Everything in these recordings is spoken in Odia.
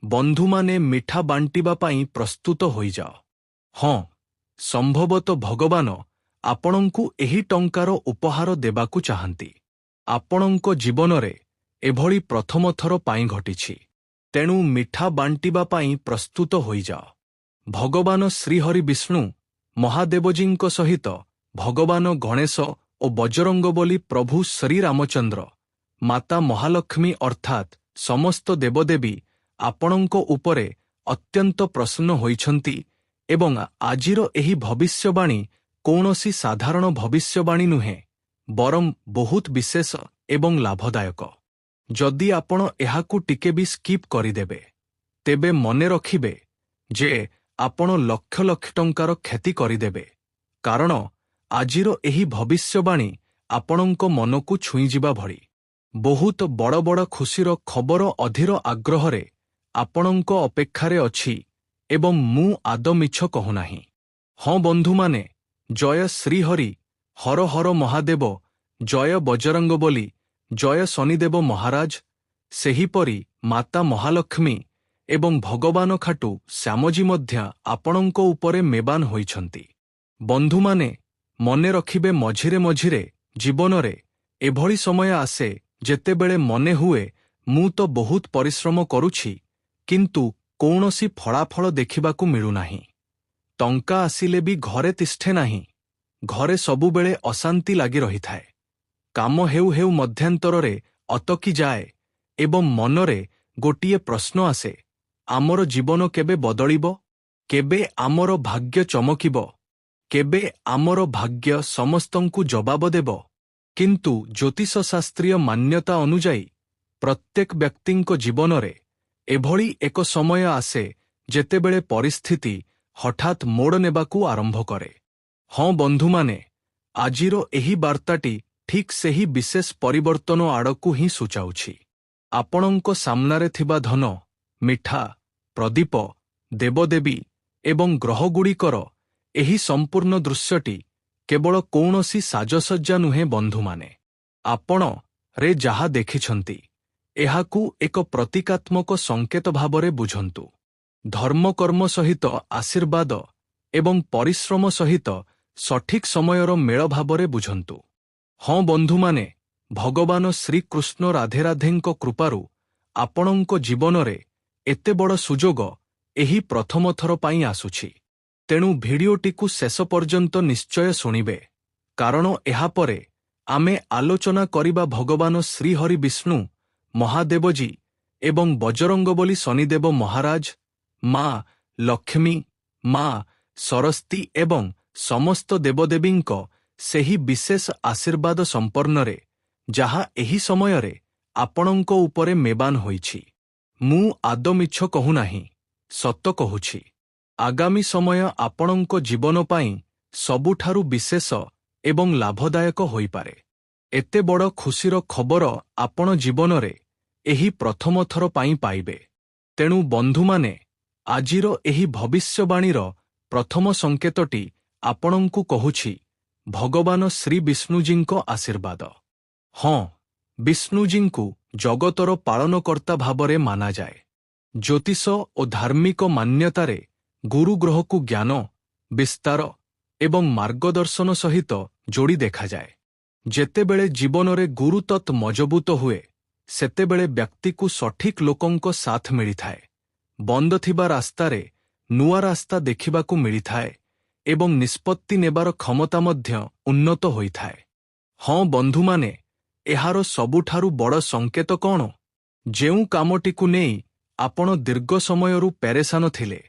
ବନ୍ଧୁମାନେ ମିଠା ବାଣ୍ଟିବା ପାଇଁ ପ୍ରସ୍ତୁତ ହୋଇଯାଅ। ହଁ, ସମ୍ଭବତଃ ଭଗବାନ ଆପଣଙ୍କୁ ଏହି ଟଙ୍କାର ଉପହାର ଦେବାକୁ ଚାହାନ୍ତି। ଆପଣଙ୍କ ଜୀବନରେ ଏଭଳି ପ୍ରଥମ ଥର ପାଇଁ ଘଟିଛି। ତେଣୁ ମିଠା ବାଣ୍ଟିବା ପାଇଁ ପ୍ରସ୍ତୁତ ହୋଇଯାଅ। ଭଗବାନ ଶ୍ରୀହରି ବିଷ୍ଣୁ ମହାଦେବଜୀଙ୍କ ସହିତ ଭଗବାନ ଗଣେଶ ଓ ବଜରଙ୍ଗବଲି, ପ୍ରଭୁ ଶ୍ରୀରାମଚନ୍ଦ୍ର, ମାତା ମହାଲକ୍ଷ୍ମୀ ଅର୍ଥାତ୍ ସମସ୍ତ ଦେବଦେବୀ ଆପଣଙ୍କ ଉପରେ ଅତ୍ୟନ୍ତ ପ୍ରସନ୍ନ ହୋଇଛନ୍ତି ଏବଂ ଆଜିର ଏହି ଭବିଷ୍ୟବାଣୀ କୌଣସି ସାଧାରଣ ଭବିଷ୍ୟବାଣୀ ନୁହେଁ, ବରଂ ବହୁତ ବିଶେଷ ଏବଂ ଲାଭଦାୟକ। ଯଦି ଆପଣ ଏହାକୁ ଟିକେ ବି ସ୍କିପ୍ କରିଦେବେ, ତେବେ ମନେ ରଖିବେ ଯେ ଆପଣ ଲକ୍ଷ ଲକ୍ଷ ଟଙ୍କାର କ୍ଷତି କରିଦେବେ, କାରଣ ଆଜିର ଏହି ଭବିଷ୍ୟବାଣୀ ଆପଣଙ୍କ ମନକୁ ଛୁଇଁଯିବା ଭଳି। ବହୁତ ବଡ଼ ବଡ଼ ଖୁସିର ଖବର ଅଧୀର ଆଗ୍ରହରେ ଆପଣଙ୍କ ଅପେକ୍ଷାରେ ଅଛି ଏବଂ ମୁଁ ଆଦୌ ମିଛ କହୁନାହିଁ। ହଁ ବନ୍ଧୁମାନେ, ଜୟ ଶ୍ରୀହରି, ହର ହର ମହାଦେବ, ଜୟ ବଜରଙ୍ଗବଲି, ଜୟ ଶନିଦେବ ମହାରାଜ। ସେହିପରି ମାତା ମହାଲକ୍ଷ୍ମୀ ଏବଂ ଭଗବାନ ଖାଟୁ ଶ୍ୟାମଜୀ ମଧ୍ୟ ଆପଣଙ୍କ ଉପରେ ମେବାନ ହୋଇଛନ୍ତି। ବନ୍ଧୁମାନେ, ମନେ ରଖିବେ, ମଝିରେ ମଝିରେ ଜୀବନରେ ଏଭଳି ସମୟ ଆସେ ଯେତେବେଳେ ମନେ ହୁଏ ମୁଁ ତ ବହୁତ ପରିଶ୍ରମ କରୁଛି, କିନ୍ତୁ କୌଣସି ଫଳାଫଳ ଦେଖିବାକୁ ମିଳୁନାହିଁ। ଟଙ୍କା ଆସିଲେ ବି ଘରେ ତିଷ୍ଠେ ନାହିଁ। ଘରେ ସବୁବେଳେ ଅଶାନ୍ତି ଲାଗି ରହିଥାଏ। କାମ ହେଉ ହେଉ ମଧ୍ୟାନ୍ତରରେ ଅଟକି ଯାଏ ଏବଂ ମନରେ ଗୋଟିଏ ପ୍ରଶ୍ନ ଆସେ, ଆମର ଜୀବନ କେବେ ବଦଳିବ? କେବେ ଆମର ଭାଗ୍ୟ ଚମକିବ? କେବେ ଆମର ଭାଗ୍ୟ ସମସ୍ତଙ୍କୁ ଜବାବ ଦେବ? କିନ୍ତୁ ଜ୍ୟୋତିଷଶାସ୍ତ୍ରୀୟ ମାନ୍ୟତା ଅନୁଯାୟୀ ପ୍ରତ୍ୟେକ ବ୍ୟକ୍ତିଙ୍କ ଜୀବନରେ ଏଭଳି ଏକ ସମୟ ଆସେ ଯେତେବେଳେ ପରିସ୍ଥିତି ହଠାତ୍ ମୋଡ଼ ନେବାକୁ ଆରମ୍ଭ କରେ। ହଁ ବନ୍ଧୁମାନେ, ଆଜିର ଏହି ବାର୍ତ୍ତାଟି ଠିକ୍ ସେହି ବିଶେଷ ପରିବର୍ତ୍ତନ ଆଡ଼କୁ ହିଁ ସୂଚାଉଛି। ଆପଣଙ୍କ ସାମ୍ନାରେ ଥିବା ଧନ, ମିଠା, ପ୍ରଦୀପ, ଦେବଦେବୀ ଏବଂ ଗ୍ରହଗୁଡ଼ିକର ଏହି ସମ୍ପୂର୍ଣ୍ଣ ଦୃଶ୍ୟଟି କେବଳ କୌଣସି ସାଜସଜ୍ଜା ନୁହେଁ ବନ୍ଧୁମାନେ। ଆପଣ ରେ ଯାହା ଦେଖିଛନ୍ତି, ଏହାକୁ ଏକ ପ୍ରତୀକାତ୍ମକ ସଂକେତ ଭାବରେ ବୁଝନ୍ତୁ। ଧର୍ମକର୍ମ ସହିତ ଆଶୀର୍ବାଦ ଏବଂ ପରିଶ୍ରମ ସହିତ ସଠିକ୍ ସମୟର ମେଳ ଭାବରେ ବୁଝନ୍ତୁ। ହଁ ବନ୍ଧୁମାନେ, ଭଗବାନ ଶ୍ରୀକୃଷ୍ଣ ରାଧେରାଧେଙ୍କ କୃପାରୁ ଆପଣଙ୍କ ଜୀବନରେ ଏତେ ବଡ଼ ସୁଯୋଗ ଏହି ପ୍ରଥମ ଥର ପାଇଁ ଆସୁଛି। ତେଣୁ ଭିଡ଼ିଓଟିକୁ ଶେଷ ପର୍ଯ୍ୟନ୍ତ ନିଶ୍ଚୟ ଶୁଣିବେ, କାରଣ ଏହାପରେ ଆମେ ଆଲୋଚନା କରିବା ଭଗବାନ ଶ୍ରୀହରି ବିଷ୍ଣୁ ମହାଦେବଜୀ ଏବଂ ବଜରଙ୍ଗବଲି ଶନିଦେବ ମହାରାଜ, ମା ଲକ୍ଷ୍ମୀ, ମା ସରସ୍ୱତୀ ଏବଂ ସମସ୍ତ ଦେବଦେବୀଙ୍କ ସେହି ବିଶେଷ ଆଶୀର୍ବାଦ ସମ୍ପର୍ଣ୍ଣରେ, ଯାହା ଏହି ସମୟରେ ଆପଣଙ୍କ ଉପରେ ମେବାନ ହୋଇଛି। ମୁଁ ଆଦୌ ମିଛ କହୁନାହିଁ, ସତ କହୁଛି। ଆଗାମୀ ସମୟ ଆପଣଙ୍କ ଜୀବନ ପାଇଁ ସବୁଠାରୁ ବିଶେଷ ଏବଂ ଲାଭଦାୟକ ହୋଇପାରେ। ଏତେ ବଡ଼ ଖୁସିର ଖବର ଆପଣ ଜୀବନରେ ଏହି ପ୍ରଥମ ଥର ପାଇଁ ପାଇବେ। ତେଣୁ ବନ୍ଧୁମାନେ, ଆଜିର ଏହି ଭବିଷ୍ୟବାଣୀର ପ୍ରଥମ ସଂକେତଟି ଆପଣଙ୍କୁ କହୁଛି ଭଗବାନ ଶ୍ରୀବିଷ୍ଣୁଜୀଙ୍କ ଆଶୀର୍ବାଦ। ହଁ, ବିଷ୍ଣୁଜୀଙ୍କୁ ଜଗତର ପାଳନକର୍ତ୍ତା ଭାବରେ ମାନାଯାଏ। ଜ୍ୟୋତିଷ ଓ ଧାର୍ମିକ ମାନ୍ୟତାରେ ଗୁରୁଗ୍ରହକୁ ଜ୍ଞାନ, ବିସ୍ତାର ଏବଂ ମାର୍ଗଦର୍ଶନ ସହିତ ଯୋଡ଼ି ଦେଖାଯାଏ। ଯେତେବେଳେ ଜୀବନରେ ଗୁରୁତତ୍ତ୍ୱ ମଜବୁତ ହୁଏ, ସେତେବେଳେ ବ୍ୟକ୍ତିକୁ ସଠିକ୍ ଲୋକଙ୍କ ସାଥ ମିଳିଥାଏ। ବନ୍ଦ ଥିବା ରାସ୍ତାରେ ନୂଆ ରାସ୍ତା ଦେଖିବାକୁ ମିଳିଥାଏ ଏବଂ ନିଷ୍ପତ୍ତି ନେବାର କ୍ଷମତା ମଧ୍ୟ ଉନ୍ନତ ହୋଇଥାଏ। ହଁ ବନ୍ଧୁମାନେ, ଏହାର ସବୁଠାରୁ ବଡ଼ ସଂକେତ କ'ଣ? ଯେଉଁ କାମଟିକୁ ନେଇ ଆପଣ ଦୀର୍ଘ ସମୟରୁ ପେରେଶାନ ଥିଲେ,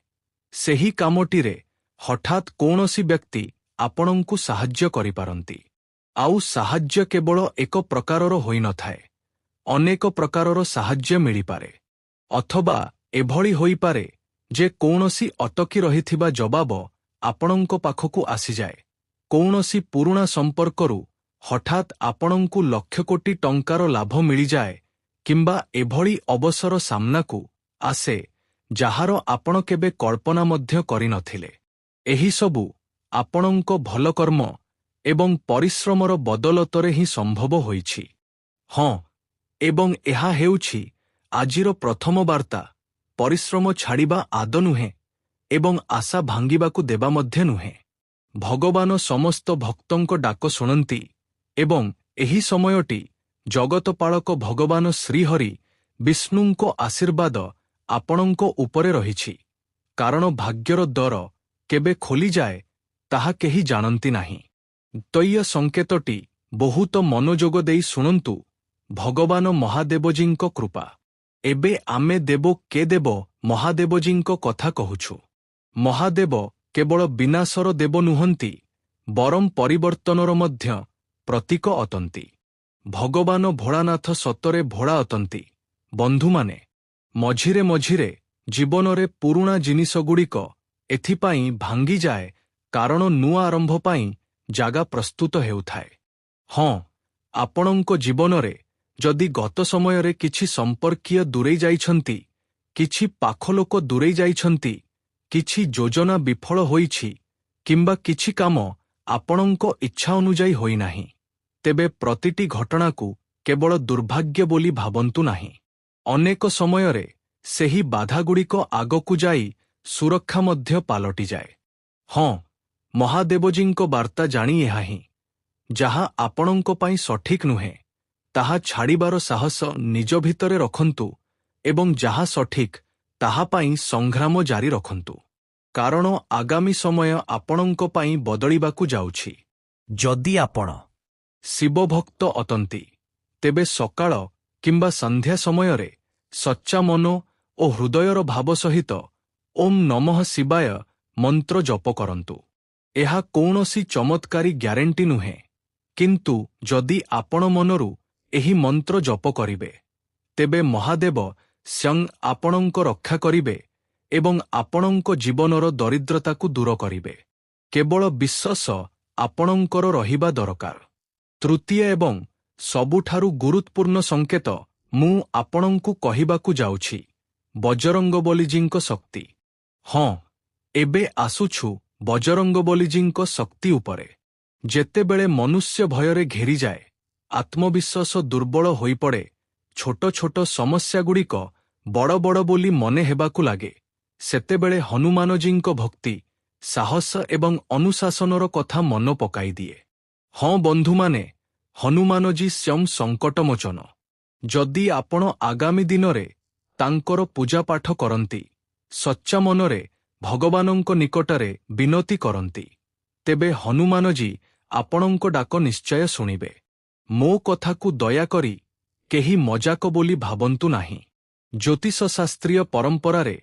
ସେହି କାମଟିରେ ହଠାତ୍ କୌଣସି ବ୍ୟକ୍ତି ଆପଣଙ୍କୁ ସାହାଯ୍ୟ କରିପାରନ୍ତି। ଆଉ ସାହାଯ୍ୟ କେବଳ ଏକ ପ୍ରକାରର ହୋଇନଥାଏ, ଅନେକ ପ୍ରକାରର ସାହାଯ୍ୟ ମିଳିପାରେ। ଅଥବା ଏଭଳି ହୋଇପାରେ ଯେ କୌଣସି ଅଟକି ରହିଥିବା ଜବାବ ଆପଣଙ୍କ ପାଖକୁ ଆସିଯାଏ। କୌଣସି ପୁରୁଣା ସମ୍ପର୍କରୁ ହଠାତ୍ ଆପଣଙ୍କୁ ଲକ୍ଷ କୋଟି ଟଙ୍କାର ଲାଭ ମିଳିଯାଏ, କିମ୍ବା ଏଭଳି ଅବସର ସାମ୍ନାକୁ ଆସେ ଯାହାର ଆପଣ କେବେ କଳ୍ପନା ମଧ୍ୟ କରିନଥିଲେ। ଏହିସବୁ ଆପଣଙ୍କ ଭଲ କର୍ମ ଏବଂ ପରିଶ୍ରମର ବଦଳତରେ ହିଁ ସମ୍ଭବ ହୋଇଛି। ହଁ, ଏବଂ ଏହା ହେଉଛି ଆଜିର ପ୍ରଥମ ବାର୍ତ୍ତା। ପରିଶ୍ରମ ଛାଡ଼ିବା ଆଦ ନୁହେଁ ଏବଂ ଆଶା ଭାଙ୍ଗିବାକୁ ଦେବା ମଧ୍ୟ ନୁହେଁ। ଭଗବାନ ସମସ୍ତ ଭକ୍ତଙ୍କ ଡାକ ଶୁଣନ୍ତି ଏବଂ ଏହି ସମୟଟି ଜଗତପାଳକ ଭଗବାନ ଶ୍ରୀହରି ବିଷ୍ଣୁଙ୍କ ଆଶୀର୍ବାଦ ଆପଣଙ୍କ ଉପରେ ରହିଛି। କାରଣ ଭାଗ୍ୟର ଦ୍ୱାର କେବେ ଖୋଲିଯାଏ ତାହା କେହି ଜାଣନ୍ତି ନାହିଁ। ତୈୟ ସଂକେତଟି ବହୁତ ମନୋଯୋଗ ଦେଇ ଶୁଣନ୍ତୁ। ଭଗବାନ ମହାଦେବଜୀଙ୍କ କୃପା। ଏବେ ଆମେ ଦେବ କେ ଦେବ ମହାଦେବଜୀଙ୍କ କଥା କହୁଛୁ। ମହାଦେବ କେବଳ ବିନାଶର ଦେବ ନୁହନ୍ତି ବରଂ ପରିବର୍ତ୍ତନର ମଧ୍ୟ ପ୍ରତୀକ ଅଟନ୍ତି। ଭଗବାନ ଭୋଳାନାଥ ସତରେ ଭୋଳା ଅଟନ୍ତି। ବନ୍ଧୁମାନେ, ମଝିରେ ମଝିରେ ଜୀବନରେ ପୁରୁଣା ଜିନିଷଗୁଡ଼ିକ ଏଥିପାଇଁ ଭାଙ୍ଗିଯାଏ କାରଣ ନୂଆ ଆରମ୍ଭ ପାଇଁ ଜାଗା ପ୍ରସ୍ତୁତ ହେଉଥାଏ। ହଁ, ଆପଣଙ୍କ ଜୀବନରେ ଯଦି ଗତ ସମୟରେ କିଛି ସମ୍ପର୍କୀୟ ଦୂରେଇ ଯାଇଛନ୍ତି, କିଛି ପାଖ ଲୋକ ଦୂରେଇ ଯାଇଛନ୍ତି, କିଛି ଯୋଜନା ବିଫଳ ହୋଇଛି କିମ୍ବା କିଛି କାମ ଆପଣଙ୍କ ଇଚ୍ଛା ଅନୁଯାୟୀ ହୋଇନାହିଁ, ତେବେ ପ୍ରତିଟି ଘଟଣାକୁ କେବଳ ଦୁର୍ଭାଗ୍ୟ ବୋଲି ଭାବନ୍ତୁ ନାହିଁ। ଅନେକ ସମୟରେ ସେହି ବାଧାଗୁଡ଼ିକ ଆଗକୁ ଯାଇ ସୁରକ୍ଷା ମଧ୍ୟ ପାଲଟିଯାଏ। ହଁ, ମହାଦେବଜୀଙ୍କ ବାର୍ତ୍ତା ଜାଣି ଏହା ହିଁ, ଯାହା ଆପଣଙ୍କ ପାଇଁ ସଠିକ୍ ନୁହେଁ ତାହା ଛାଡ଼ିବାର ସାହସ ନିଜ ଭିତରେ ରଖନ୍ତୁ ଏବଂ ଯାହା ସଠିକ୍ ତାହା ପାଇଁ ସଂଗ୍ରାମ ଜାରି ରଖନ୍ତୁ। କାରଣ ଆଗାମୀ ସମୟ ଆପଣଙ୍କ ପାଇଁ ବଦଳିବାକୁ ଯାଉଛି। ଯଦି ଆପଣ ଶିବଭକ୍ତ ଅଟନ୍ତି, ତେବେ ସକାଳ କିମ୍ବା ସନ୍ଧ୍ୟା ସମୟରେ ସଚ୍ଚା ମନ ଓ ହୃଦୟର ଭାବ ସହିତ ଓମ୍ ନମଃ ଶିବାୟ ମନ୍ତ୍ର ଜପ କରନ୍ତୁ। ଏହା କୌଣସି ଚମତ୍କାରୀ ଗ୍ୟାରେଣ୍ଟି ନୁହେଁ, କିନ୍ତୁ ଯଦି ଆପଣ ମନରୁ ଏହି ମନ୍ତ୍ର ଜପ କରିବେ, ତେବେ ମହାଦେବ ସ୍ୱୟଂ ଆପଣଙ୍କ ରକ୍ଷା କରିବେ ଏବଂ ଆପଣଙ୍କ ଜୀବନର ଦରିଦ୍ରତାକୁ ଦୂର କରିବେ। କେବଳ ବିଶ୍ୱାସ ଆପଣଙ୍କର ରହିବା ଦରକାର। ତୃତୀୟ ଏବଂ ସବୁଠାରୁ ଗୁରୁତ୍ୱପୂର୍ଣ୍ଣ ସଂକେତ ମୁଁ ଆପଣଙ୍କୁ କହିବାକୁ ଯାଉଛି, ବଜରଙ୍ଗବଲୀଜୀଙ୍କ ଶକ୍ତି। ହଁ, ଏବେ ଆସୁଛୁ ବଜରଙ୍ଗବଲୀଜୀଙ୍କ ଶକ୍ତି ଉପରେ। ଯେତେବେଳେ ମନୁଷ୍ୟ ଭୟରେ ଘେରିଯାଏ, ଆତ୍ମବିଶ୍ୱାସ ଦୁର୍ବଳ ହୋଇପଡ଼େ, ଛୋଟ ଛୋଟ ସମସ୍ୟାଗୁଡ଼ିକ ବଡ଼ ବଡ଼ ବୋଲି ମନେ ହେବାକୁ ଲାଗେ, ସେତେବେଳେ ହନୁମାନଜୀଙ୍କ ଭକ୍ତି, ସାହସ ଏବଂ ଅନୁଶାସନର କଥା ମନ ପକାଇଦିଏ। ହଁ ବନ୍ଧୁମାନେ, ହନୁମାନଜୀ ସ୍ୱୟଂ ସଙ୍କଟମୋଚନ। ଯଦି ଆପଣ ଆଗାମୀ ଦିନରେ ତାଙ୍କର ପୂଜାପାଠ କରନ୍ତି, ସଚ୍ଚା ମନରେ ଭଗବାନଙ୍କ ନିକଟରେ ବିନତି କରନ୍ତି, ତେବେ ହନୁମାନଜୀ ଆପଣଙ୍କ ଡାକ ନିଶ୍ଚୟ ଶୁଣିବେ। ମୋ କଥାକୁ ଦୟାକରି କେହି ମଜାକ ବୋଲି ଭାବନ୍ତୁ ନାହିଁ। ଜ୍ୟୋତିଷଶାସ୍ତ୍ରୀୟ ପରମ୍ପରାରେ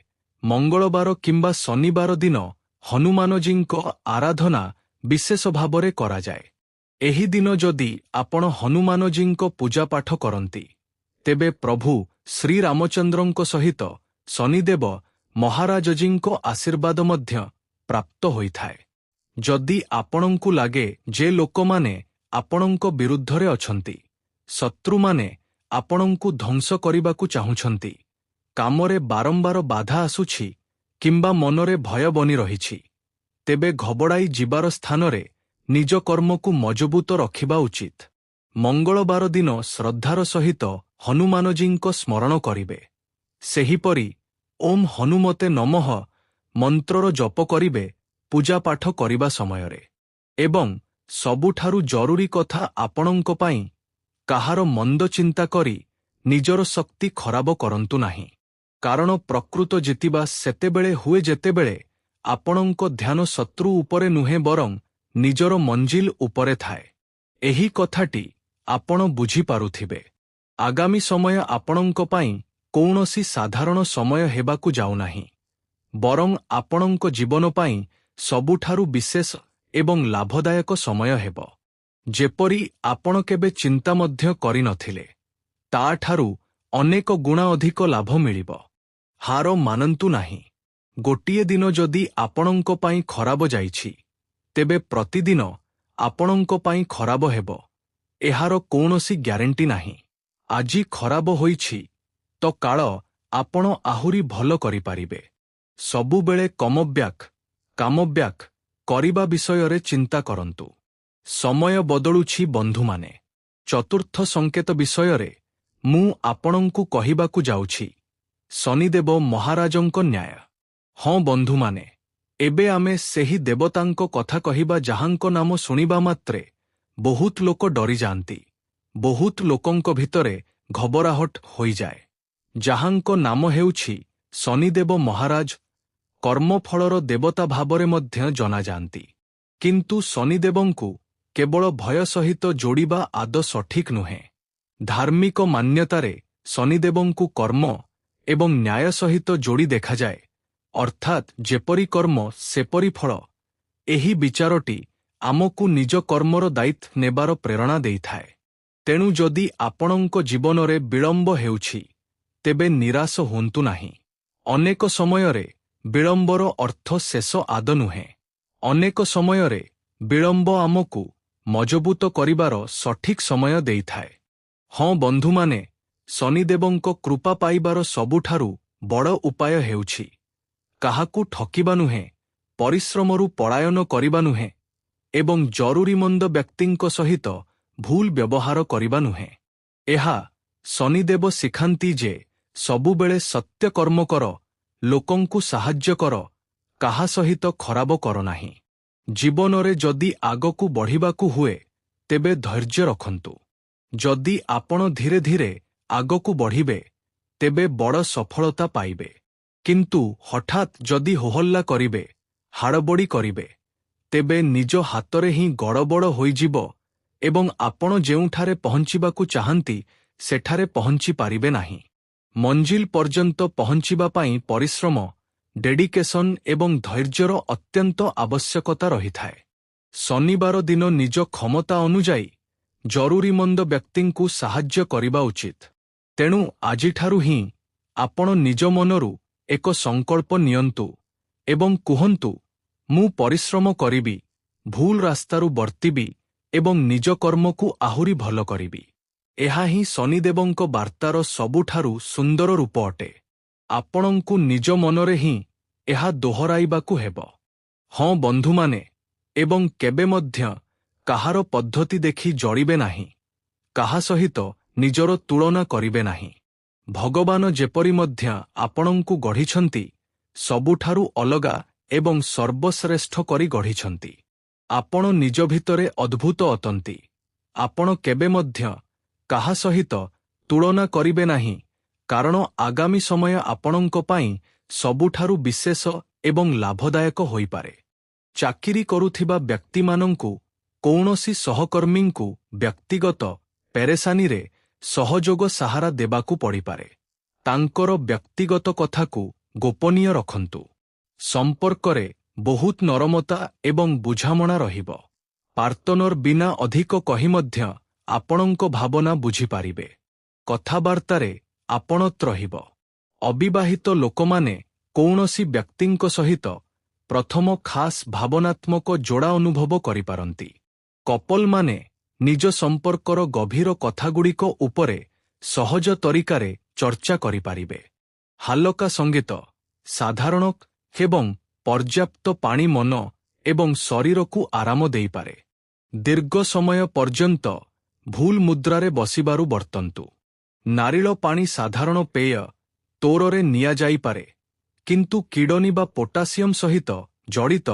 ମଙ୍ଗଳବାର କିମ୍ବା ଶନିବାର ଦିନ ହନୁମାନଜୀଙ୍କ ଆରାଧନା ବିଶେଷ ଭାବରେ କରାଯାଏ। ଏହି ଦିନ ଯଦି ଆପଣ ହନୁମାନଜୀଙ୍କ ପୂଜାପାଠ କରନ୍ତି, ତେବେ ପ୍ରଭୁ ଶ୍ରୀରାମଚନ୍ଦ୍ରଙ୍କ ସହିତ ଶନିଦେବ ମହାରାଜଜୀଙ୍କ ଆଶୀର୍ବାଦ ମଧ୍ୟ ପ୍ରାପ୍ତ ହୋଇଥାଏ। ଯଦି ଆପଣଙ୍କୁ ଲାଗେ ଯେ ଲୋକମାନେ ଆପଣଙ୍କ ବିରୁଦ୍ଧରେ ଅଛନ୍ତି, ଶତ୍ରୁମାନେ ଆପଣଙ୍କୁ ଧ୍ୱଂସ କରିବାକୁ ଚାହୁଁଛନ୍ତି, କାମରେ ବାରମ୍ବାର ବାଧା ଆସୁଛି କିମ୍ବା ମନରେ ଭୟ ବନି ରହିଛି, ତେବେ ଘବଡ଼ାଇ ଯିବାର ସ୍ଥାନରେ ନିଜ କର୍ମକୁ ମଜବୁତ ରଖିବା ଉଚିତ। ମଙ୍ଗଳବାର ଦିନ ଶ୍ରଦ୍ଧାର ସହିତ ହନୁମାନଜୀଙ୍କ ସ୍ମରଣ କରିବେ। ସେହିପରି ଓମ୍ ହନୁମତେ ନମଃ ମନ୍ତ୍ରର ଜପ କରିବେ ପୂଜାପାଠ କରିବା ସମୟରେ। ଏବଂ ସବୁଠାରୁ ଜରୁରୀ କଥା, ଆପଣଙ୍କ ପାଇଁ କାହାର ମନ୍ଦ ଚିନ୍ତା କରି ନିଜର ଶକ୍ତି ଖରାପ କରନ୍ତୁ ନାହିଁ। କାରଣ ପ୍ରକୃତ ଜିତିବା ସେତେବେଳେ ହୁଏ ଯେତେବେଳେ ଆପଣଙ୍କ ଧ୍ୟାନ ଶତ୍ରୁ ଉପରେ ନୁହେଁ ବରଂ ନିଜର ମଞ୍ଜିଲ ଉପରେ ଥାଏ। ଏହି କଥାଟି ଆପଣ ବୁଝିପାରୁଥିବେ। ଆଗାମୀ ସମୟ ଆପଣଙ୍କ ପାଇଁ କୌଣସି ସାଧାରଣ ସମୟ ହେବାକୁ ଯାଉନାହିଁ, ବରଂ ଆପଣଙ୍କ ଜୀବନ ପାଇଁ ସବୁଠାରୁ ବିଶେଷ ଏବଂ ଲାଭଦାୟକ ସମୟ ହେବ। ଯେପରି ଆପଣ କେବେ ଚିନ୍ତା ମଧ୍ୟ କରିନଥିଲେ, ତାଠାରୁ ଅନେକ ଗୁଣା ଅଧିକ ଲାଭ ମିଳିବ। ହାର ମାନନ୍ତୁ ନାହିଁ। ଗୋଟିଏ ଦିନ ଯଦି ଆପଣଙ୍କ ପାଇଁ ଖରାପ ଯାଇଛି, ତେବେ ପ୍ରତିଦିନ ଆପଣଙ୍କ ପାଇଁ ଖରାପ ହେବ, ଏହାର କୌଣସି ଗ୍ୟାରେଣ୍ଟି ନାହିଁ। ଆଜି ଖରାପ ହୋଇଛି ତ କାଳ ଆପଣ ଆହୁରି ଭଲ କରିପାରିବେ। ସବୁବେଳେ କାମବ୍ୟାକ କରିବା ବିଷୟରେ ଚିନ୍ତା କରନ୍ତୁ। ସମୟ ବଦଳୁଛି ବନ୍ଧୁମାନେ। ଚତୁର୍ଥ ସଂକେତ ବିଷୟରେ ମୁଁ ଆପଣଙ୍କୁ କହିବାକୁ ଯାଉଛି, ଶନିଦେବ ମହାରାଜଙ୍କ ନ୍ୟାୟ। ହଁ ବନ୍ଧୁମାନେ, ଏବେ ଆମେ ସେହି ଦେବତାଙ୍କ କଥା କହିବା ଯାହାଙ୍କ ନାମ ଶୁଣିବା ମାତ୍ରେ ବହୁତ ଲୋକ ଡରିଯାଆନ୍ତି, ବହୁତ ଲୋକଙ୍କ ଭିତରେ ଘବରାହଟ ହୋଇଯାଏ। ଯାହାଙ୍କ ନାମ ହେଉଛି ଶନିଦେବ ମହାରାଜ, କର୍ମଫଳର ଦେବତା ଭାବରେ ମଧ୍ୟ ଜଣାଯାଆନ୍ତି। କିନ୍ତୁ ଶନିଦେବଙ୍କୁ କେବଳ ଭୟ ସହିତ ଯୋଡ଼ିବା ଆଦୌ ସଠିକ୍ ନୁହେଁ। ଧାର୍ମିକ ମାନ୍ୟତାରେ ଶନିଦେବଙ୍କୁ କର୍ମ ଏବଂ ନ୍ୟାୟ ସହିତ ଯୋଡ଼ି ଦେଖାଯାଏ, ଅର୍ଥାତ୍ ଯେପରି କର୍ମ ସେପରି ଫଳ। ଏହି ବିଚାରଟି ଆମକୁ ନିଜ କର୍ମର ଦାୟିତ୍ୱ ନେବାର ପ୍ରେରଣା ଦେଇଥାଏ। ତେଣୁ ଯଦି ଆପଣଙ୍କ ଜୀବନରେ ବିଳମ୍ବ ହେଉଛି, ତେବେ ନିରାଶ ହୁଅନ୍ତୁ ନାହିଁ। ଅନେକ ସମୟରେ ବିଳମ୍ବର ଅର୍ଥ ଶେଷ ଆଦୌ ନୁହେଁ। ଅନେକ ସମୟରେ ବିଳମ୍ବ ଆମକୁ ମଜବୁତ କରିବାର ସଠିକ୍ ସମୟ ଦେଇଥାଏ। ହଁ ବନ୍ଧୁମାନେ, ଶନିଦେବଙ୍କ କୃପା ପାଇବାର ସବୁଠାରୁ ବଡ଼ ଉପାୟ ହେଉଛି କାହାକୁ ଠକିବା ନୁହେଁ, ପରିଶ୍ରମରୁ ପଳାୟନ କରିବା ନୁହେଁ ଏବଂ ଜରୁରୀମନ୍ଦ ବ୍ୟକ୍ତିଙ୍କ ସହିତ ଭୁଲ ବ୍ୟବହାର କରିବା ନୁହେଁ। ଏହା ଶନିଦେବ ଶିଖାନ୍ତି ଯେ ସବୁବେଳେ ସତ୍ୟ କର୍ମ କର, ଲୋକଙ୍କୁ ସାହାଯ୍ୟ କର, କାହା ସହିତ ଖରାପ କର ନାହିଁ। ଜୀବନରେ ଯଦି ଆଗକୁ ବଢ଼ିବାକୁ ହୁଏ, ତେବେ ଧୈର୍ଯ୍ୟ ରଖନ୍ତୁ। ଯଦି ଆପଣ ଧୀରେ ଧୀରେ ଆଗକୁ ବଢ଼ିବେ, ତେବେ ବଡ଼ ସଫଳତା ପାଇବେ। କିନ୍ତୁ ହଠାତ୍ ଯଦି ହୋହଲ୍ଲା କରିବେ, ହାଡ଼ବଡ଼ି କରିବେ, ତେବେ ନିଜ ହାତରେ ହିଁ ଗଡ଼ବଡ଼ ହୋଇଯିବ ଏବଂ ଆପଣ ଯେଉଁଠାରେ ପହଞ୍ଚିବାକୁ ଚାହାନ୍ତି ସେଠାରେ ପହଞ୍ଚି ପାରିବେ ନାହିଁ। ମଞ୍ଜିଲ ପର୍ଯ୍ୟନ୍ତ ପହଞ୍ଚିବା ପାଇଁ ପରିଶ୍ରମ, ଡେଡିକେସନ ଏବଂ ଧୈର୍ଯ୍ୟର ଅତ୍ୟନ୍ତ ଆବଶ୍ୟକତା ରହିଥାଏ। ଶନିବାର ଦିନ ନିଜ କ୍ଷମତା ଅନୁଯାୟୀ ଜରୁରୀମନ୍ଦ ବ୍ୟକ୍ତିଙ୍କୁ ସାହାଯ୍ୟ କରିବା ଉଚିତ। ତେଣୁ ଆଜିଠାରୁ ହିଁ ଆପଣ ନିଜ ମନରୁ ଏକ ସଂକଳ୍ପ ନିଅନ୍ତୁ ଏବଂ କୁହନ୍ତୁ, ମୁଁ ପରିଶ୍ରମ କରିବି, ଭୁଲ ରାସ୍ତାରୁ ବର୍ତ୍ତିବି ଏବଂ ନିଜ କର୍ମକୁ ଆହୁରି ଭଲ କରିବି। ଏହା ହିଁ ଶନିଦେବଙ୍କ ବାର୍ତ୍ତାର ସବୁଠାରୁ ସୁନ୍ଦର ରୂପ ଅଟେ। ଆପଣଙ୍କୁ ନିଜ ମନରେ ହିଁ ଏହା ଦୋହରାଇବାକୁ ହେବ। ହଁ ବନ୍ଧୁମାନେ, ଏବଂ କେବେ ମଧ୍ୟ କାହାର ପଦ୍ଧତି ଦେଖି ଜଳିବେ ନାହିଁ, କାହା ସହିତ ନିଜର ତୁଳନା କରିବେ ନାହିଁ। ଭଗବାନ ଯେପରି ମଧ୍ୟ ଆପଣଙ୍କୁ ଗଢ଼ିଛନ୍ତି, ସବୁଠାରୁ ଅଲଗା ଏବଂ ସର୍ବଶ୍ରେଷ୍ଠ କରି ଗଢ଼ିଛନ୍ତି। ଆପଣ ନିଜ ଭିତରେ ଅଦ୍ଭୁତ ଅଟନ୍ତି। ଆପଣ କେବେ ମଧ୍ୟ କାହା ସହିତ ତୁଳନା କରିବେ ନାହିଁ, କାରଣ ଆଗାମୀ ସମୟ ଆପଣଙ୍କ ପାଇଁ ସବୁଠାରୁ ବିଶେଷ ଏବଂ ଲାଭଦାୟକ ହୋଇପାରେ। ଚାକିରି କରୁଥିବା ବ୍ୟକ୍ତିମାନଙ୍କୁ କୌଣସି ସହକର୍ମୀଙ୍କୁ ବ୍ୟକ୍ତିଗତ ପେରେଶାନୀରେ ସହଯୋଗ ସାହାରା ଦେବାକୁ ପଡ଼ିପାରେ। ତାଙ୍କର ବ୍ୟକ୍ତିଗତ କଥାକୁ ଗୋପନୀୟ ରଖନ୍ତୁ। ସମ୍ପର୍କରେ ବହୁତ ନରମତା ଏବଂ ବୁଝାମଣା ରହିବ। ପାର୍ଟନର ବିନା ଅଧିକ କହି ମଧ୍ୟ ଆପଣଙ୍କ ଭାବନା ବୁଝିପାରିବେ। କଥାବାର୍ତ୍ତାରେ ଆପଣାତ ରହିବ। ଅବିବାହିତ ଲୋକମାନେ କୌଣସି ବ୍ୟକ୍ତିଙ୍କ ସହିତ ପ୍ରଥମ ଖାସ୍ ଭାବନାତ୍ମକ ଯୋଡ଼ା ଅନୁଭବ କରିପାରନ୍ତି। କପଲମାନେ ନିଜ ସମ୍ପର୍କର ଗଭୀର କଥାଗୁଡ଼ିକ ଉପରେ ସହଜ ତରିକାରେ ଚର୍ଚ୍ଚା କରିପାରିବେ। ହାଲକା ସଙ୍ଗୀତ, ସାଧାରଣ ଏବଂ ପର୍ଯ୍ୟାପ୍ତ ପାଣି ମନ ଏବଂ ଶରୀରକୁ ଆରାମ ଦେଇପାରେ। ଦୀର୍ଘ ସମୟ ପର୍ଯ୍ୟନ୍ତ ଭୁଲ ମୁଦ୍ରାରେ ବସିବାରୁ ବର୍ତ୍ତନ୍ତୁ। ନାରିଳ ପାଣି ସାଧାରଣ ପେୟ ତୋରରେ ନିଆଯାଇପାରେ, କିନ୍ତୁ କିଡନୀ ବା ପୋଟାସିୟମ୍ ସହିତ ଜଡ଼ିତ